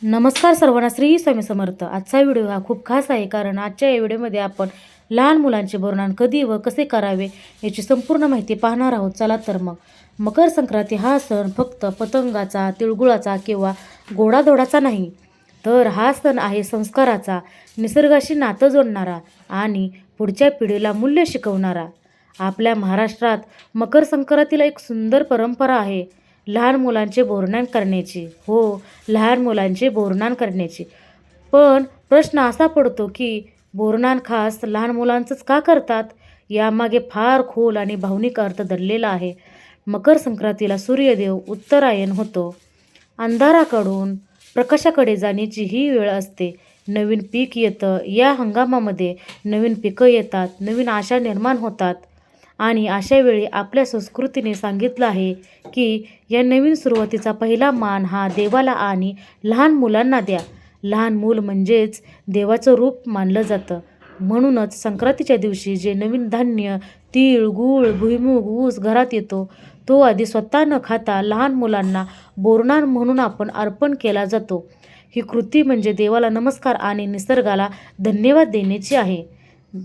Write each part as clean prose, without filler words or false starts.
नमस्कार सर्वांना, श्री स्वामी समर्थ. आजचा व्हिडिओ हा खूप खास आहे, कारण आजच्या या व्हिडिओमध्ये आपण लहान मुलांचे बोरनान कधी व कसे करावे याची संपूर्ण माहिती पाहणार आहोत. चला तर मग. मकर संक्रांती हा सण फक्त पतंगाचा, तिळगुळाचा किंवा गोडाधोडाचा नाही, तर हा सण आहे संस्काराचा, निसर्गाशी नातं जोडणारा आणि पुढच्या पिढीला मूल्य शिकवणारा. आपल्या महाराष्ट्रात मकर संक्रांतीला एक सुंदर परंपरा आहे, लहान मुलांचे बोरनान करण्याची. हो, लहान मुलांचे बोरनान करण्याची. पण प्रश्न असा पडतो की बोरनान खास लहान मुलांचंच का करतात? यामागे फार खोल आणि भावनिक अर्थ दडलेला आहे. मकर संक्रांतीला सूर्यदेव उत्तरायण होतो. अंधाराकडून प्रकाशाकडे जाण्याची ही वेळ असते. नवीन पीक येतं. या हंगामामध्ये नवीन पिकं येतात, नवीन आशा निर्माण होतात. आणि अशा वेळी आपल्या संस्कृतीने सांगितलं आहे की या नवीन सुरुवातीचा पहिला मान हा देवाला आणि लहान मुलांना द्या. लहान मूल म्हणजेच देवाचं रूप मानलं जातं. म्हणूनच संक्रांतीच्या दिवशी जे नवीन धान्य, तीळ, गूळ, भुईमूग, ऊस घरात येतो, तो आधी स्वतः न खाता लहान मुलांना बोरनान म्हणून आपण अर्पण केला जातो. ही कृती म्हणजे देवाला नमस्कार आणि निसर्गाला धन्यवाद देण्याची आहे.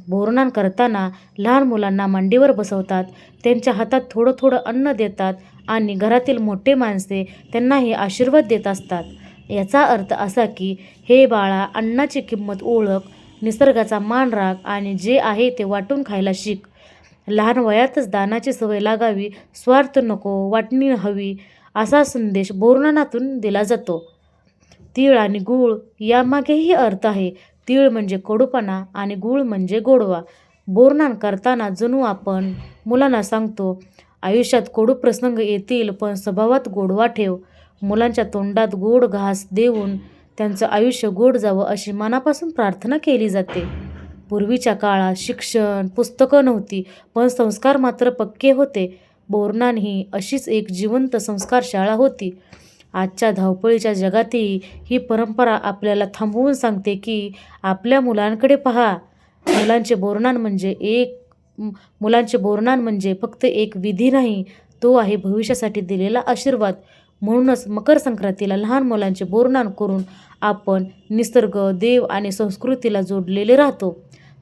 बोरनान करताना लहान मुलांना मांडीवर बसवतात, त्यांच्या हातात थोडं थोडं अन्न देतात आणि घरातील मोठे माणसे त्यांना हे आशीर्वाद देत असतात. याचा अर्थ असा की हे बाळा, अन्नाची किंमत ओळख, निसर्गाचा मान राख आणि जे आहे ते वाटून खायला शिक. लहान वयातच दानाची सवय लागावी, स्वार्थ नको, वाटणी हवी, असा संदेश बोरनानातून दिला जातो. तीळ आणि गूळ यामागेही अर्थ आहे. तीळ म्हणजे कडूपणा आणि गूळ म्हणजे गोडवा. बोरनान करताना जणू आपण मुलांना सांगतो, आयुष्यात कडू प्रसंग येतील, पण स्वभावात गोडवा ठेव. मुलांच्या तोंडात गोड घास देऊन त्यांचं आयुष्य गोड जावं अशी मनापासून प्रार्थना केली जाते. पूर्वीच्या काळात शिक्षण, पुस्तकं नव्हती, पण संस्कार मात्र पक्के होते. बोरनान ही अशीच एक जिवंत संस्कार शाळा होती. आजच्या धावपळीच्या जगातही ही परंपरा आपल्याला थांबवून सांगते की आपल्या मुलांकडे पहा. मुलांचे बोरनान म्हणजे मुलांचे बोरनान म्हणजे फक्त एक विधी नाही, तो आहे भविष्यासाठी दिलेला आशीर्वाद. म्हणूनच मकर संक्रांतीला लहान मुलांचे बोरनान करून आपण निसर्ग, देव आणि संस्कृतीला जोडलेले राहतो.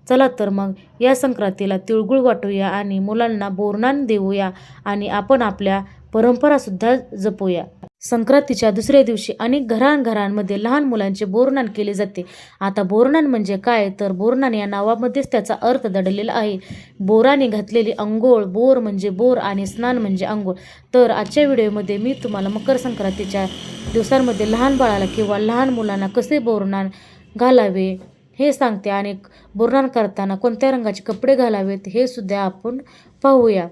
चला तर मग या संक्रांतीला तिळगुळ वाटूया आणि मुलांना बोरनान देऊया आणि आपण आपल्या परंपरासुद्धा जपूया. संक्रांतीच्या दुसऱ्या दिवशी अनेक घरांघरांमध्ये लहान मुलांचे बोरनान केले जाते. आता बोरनान म्हणजे काय, तर बोरनान या नावामध्येच त्याचा अर्थ दडलेला आहे. बोराने घातलेली अंघोळ. बोर म्हणजे बोर आणि स्नान म्हणजे अंघोळ. तर आजच्या व्हिडिओमध्ये मी तुम्हाला मकर संक्रांतीच्या दिवसांमध्ये लहान बाळाला किंवा लहान मुलांना कसे बोरनान घालावे हे सांगते आणि बोरनान करताना कोणत्या रंगाचे कपडे घालावेत हे सुद्धा आपण पाहूया.